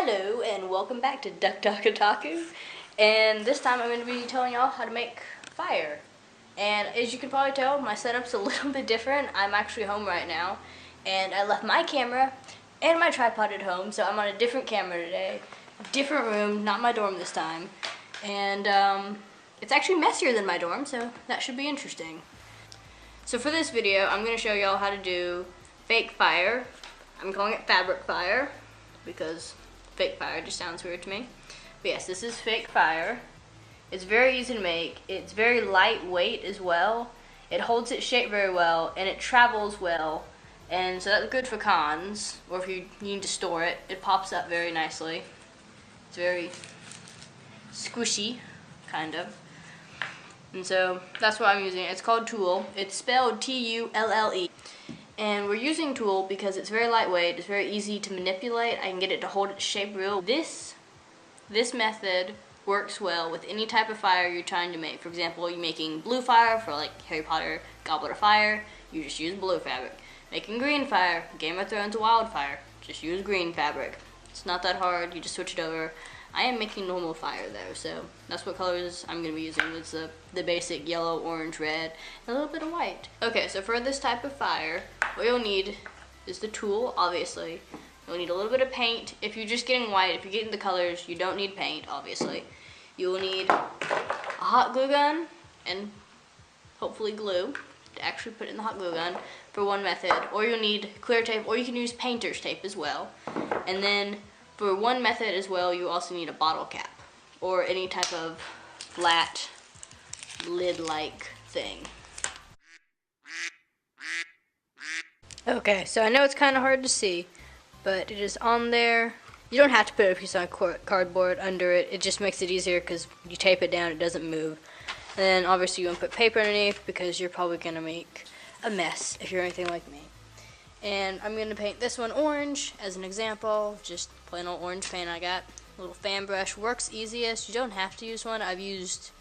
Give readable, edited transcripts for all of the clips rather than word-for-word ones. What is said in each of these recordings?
Hello and welcome back to DuckDuckOtaku, and this time I'm going to be telling y'all how to make fire. And as you can probably tell, my setup's a little bit different. I'm actually home right now, and I left my camera and my tripod at home, so I'm on a different camera today, different room, not my dorm this time, and it's actually messier than my dorm, so that should be interesting. So for this video, I'm going to show y'all how to do fake fire. I'm calling it fabric fire because fake fire just sounds weird to me. But yes, this is fake fire. It's very easy to make. It's very lightweight as well. It holds its shape very well, and it travels well. And so that's good for cons, or if you need to store it. It pops up very nicely. It's very squishy, kind of. And so that's what I'm using. It's called tulle. It's spelled T-U-L-L-E. And we're using tulle because it's very lightweight, it's very easy to manipulate. I can get it to hold its shape real. This method works well with any type of fire you're trying to make. For example, you're making blue fire for like Harry Potter, Goblet of Fire, you just use blue fabric. Making green fire, Game of Thrones wildfire, just use green fabric. It's not that hard, you just switch it over. I am making normal fire though, so that's what colors I'm going to be using. It's the basic yellow, orange, red, and a little bit of white. Okay, so for this type of fire, what you'll need is the tulle, obviously. You'll need a little bit of paint. If you're just getting white, if you're getting the colors, you don't need paint, obviously. You will need a hot glue gun and hopefully glue to actually put in the hot glue gun for one method. Or you'll need clear tape, or you can use painter's tape as well. And then for one method as well, you also need a bottle cap or any type of flat lid-like thing. Okay, so I know it's kind of hard to see, but it is on there. You don't have to put a piece of cardboard under it. It just makes it easier because you tape it down, it doesn't move. And then obviously you want to put paper underneath because you're probably going to make a mess if you're anything like me. And I'm going to paint this one orange as an example, just plain old orange paint I got. A little fan brush works easiest. You don't have to use one. I've used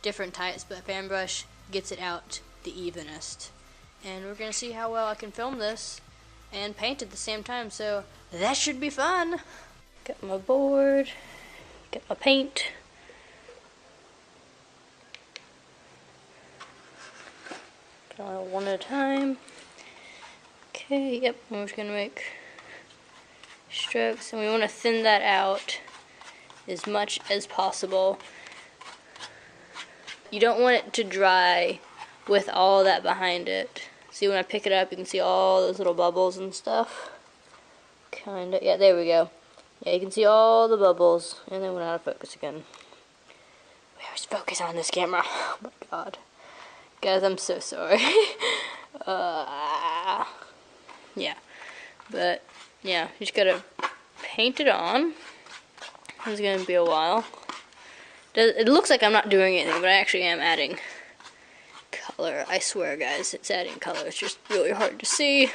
different types, but fan brush gets it out the evenest. And we're going to see how well I can film this and paint at the same time, so that should be fun. Got my board, got my paint. Going one at a time. Okay, yep, we're just going to make strokes, and we want to thin that out as much as possible. You don't want it to dry with all that behind it. See, when I pick it up, you can see all those little bubbles and stuff. Kinda, yeah, there we go. Yeah, you can see all the bubbles, and then went out of focus again. Where's focus on this camera? Oh my god. Guys, I'm so sorry. Yeah, but yeah, you just gotta paint it on. It's gonna be a while. It looks like I'm not doing anything, but I actually am adding color. I swear, guys, it's adding color. It's just really hard to see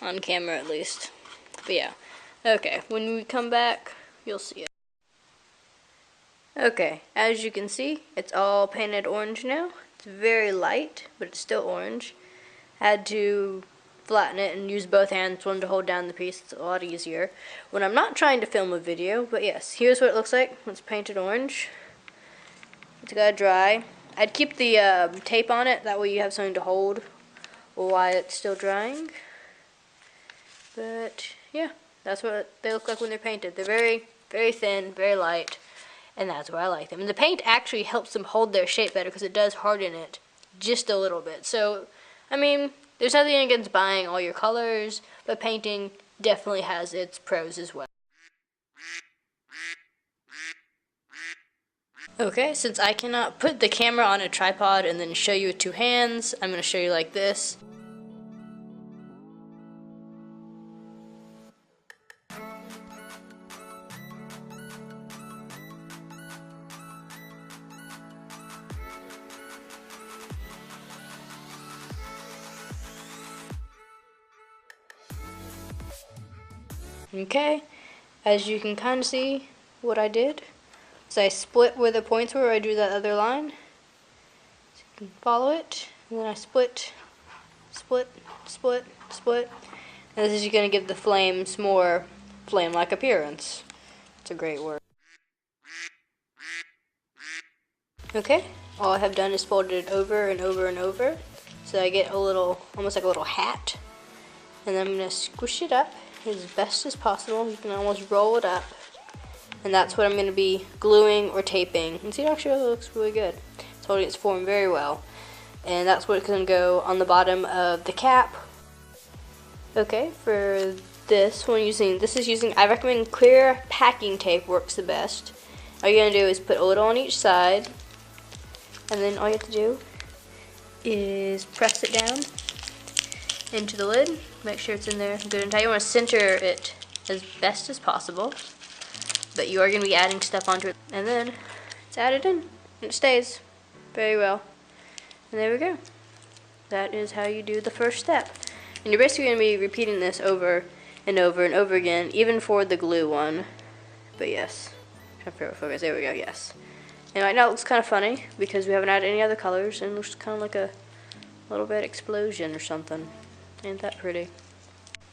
on camera, at least. But yeah, okay. When we come back, you'll see it. Okay, as you can see, it's all painted orange now. It's very light, but it's still orange. Had to flatten it and use both hands, one to hold down the piece. It's a lot easier when I'm not trying to film a video. But yes, here's what it looks like when it's painted orange. It's gotta dry. I'd keep the tape on it, that way you have something to hold while it's still drying. But yeah, that's what they look like when they're painted. They're very, very thin, very light, and that's why I like them. And the paint actually helps them hold their shape better because it does harden it just a little bit. So, I mean, there's nothing against buying all your colors, but painting definitely has its pros as well. Okay, since I cannot put the camera on a tripod and then show you with two hands, I'm going to show you like this. Okay, as you can kind of see what I did, so I split where the points were, I drew that other line, so you can follow it, and then I split, split, split, split, and this is going to give the flames more flame-like appearance. a great word. Okay, all I have done is folded it over and over and over, so I get a little, almost like a little hat. And then I'm going to squish it up as best as possible. You can almost roll it up. And that's what I'm going to be gluing or taping. And see, it actually looks really good. It's holding its form very well. And that's what's going to go on the bottom of the cap. Okay, for this, I recommend clear packing tape works the best. All you're going to do is put a little on each side. And then all you have to do is press it down into the lid. Make sure it's in there good and tight. You want to center it as best as possible. But you are going to be adding stuff onto it. And then it's added in. And it stays very well. And there we go. That is how you do the first step. And you're basically going to be repeating this over and over and over again, even for the glue one. But yes. I'm trying to figure out focus. There we go, yes. And right now it looks kind of funny because we haven't added any other colors, and it looks kind of like a little bit explosion or something. Ain't that pretty?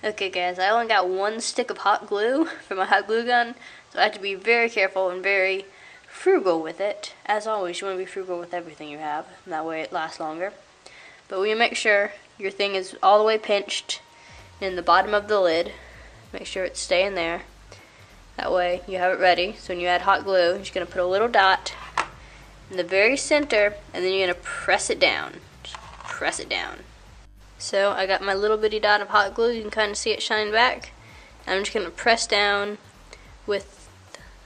Okay guys, I only got one stick of hot glue for my hot glue gun, so I have to be very careful and very frugal with it. As always, you want to be frugal with everything you have, and that way it lasts longer. But when you make sure your thing is all the way pinched in the bottom of the lid, make sure it's staying there. That way you have it ready. So when you add hot glue, you're just going to put a little dot in the very center, and then you're going to press it down. Just press it down. So I got my little bitty dot of hot glue. You can kind of see it shine back. I'm just going to press down with,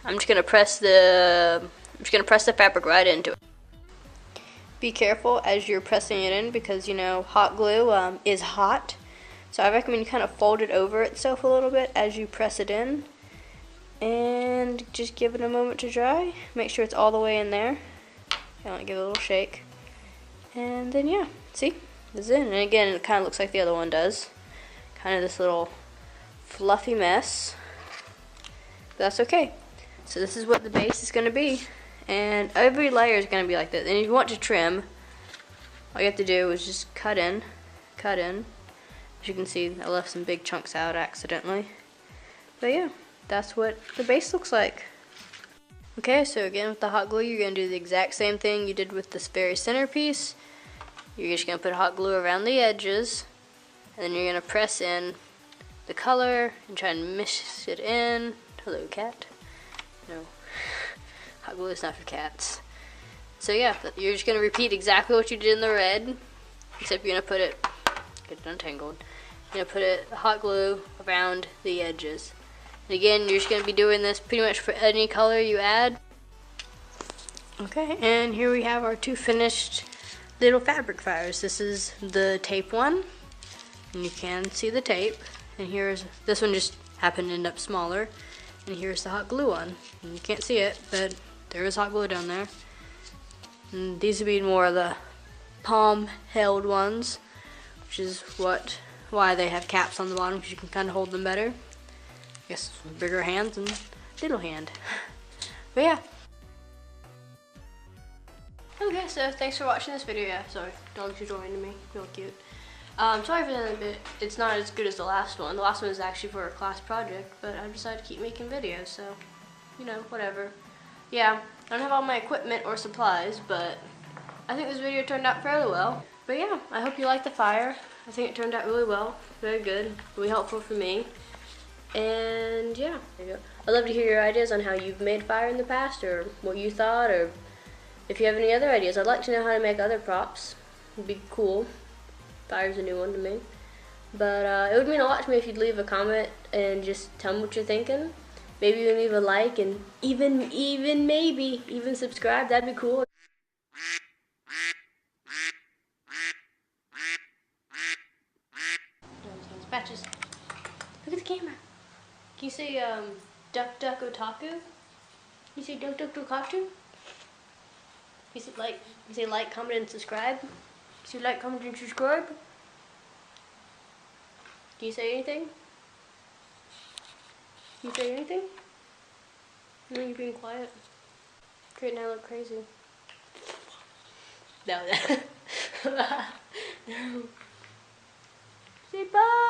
I'm just going to press the fabric right into it. Be careful as you're pressing it in because, you know, hot glue is hot. So I recommend you kind of fold it over itself a little bit as you press it in. And just give it a moment to dry. Make sure it's all the way in there. Give it a little shake. And then yeah, see? It's in. And again, it kind of looks like the other one does. Kind of this little fluffy mess. But that's okay. So this is what the base is going to be. And every layer is going to be like this. And if you want to trim, all you have to do is just cut in. As you can see, I left some big chunks out accidentally. But yeah, that's what the base looks like. Okay, so again with the hot glue, you're going to do the exact same thing you did with this very centerpiece. You're just going to put hot glue around the edges, and then you're going to press in the color and try and mix it in. Hello, cat. No, hot glue is not for cats. So yeah, you're just going to repeat exactly what you did in the red, except you're going to put it, get it untangled, you're going to put it hot glue around the edges. And again, you're just going to be doing this pretty much for any color you add. Okay, and here we have our two finished little fabric fires. This is the tape one, and you can see the tape. And here's, this one just happened to end up smaller. And here's the hot glue one. And you can't see it, but there is hot glue down there. And these would be more of the palm-held ones, which is why they have caps on the bottom, because you can kind of hold them better. I guess bigger hands and little hand. But yeah. Okay, so thanks for watching this video. Yeah, sorry, dogs are joining me. Real cute. Sorry for that a bit. It's not as good as the last one. The last one was actually for a class project, but I decided to keep making videos, so, you know, whatever. Yeah, I don't have all my equipment or supplies, but I think this video turned out fairly well. But yeah, I hope you liked the fire. I think it turned out really well. Very good. Really helpful for me. And yeah, there you go. I'd love to hear your ideas on how you've made fire in the past, or what you thought, or if you have any other ideas. I'd like to know how to make other props. It'd be cool. Fire's a new one to me. But it would mean a lot to me if you'd leave a comment and just tell me what you're thinking. Maybe even leave a like, and even subscribe. That'd be cool. Patches. Look at the camera. Can you say DuckDuckOtaku? Can you say DuckDuckOtaku? Can you say like, comment, and subscribe? Can you say like, comment, and subscribe? Can you say anything? Can you say anything? No, you're being quiet. Great, now I look crazy. No. No. Say bye.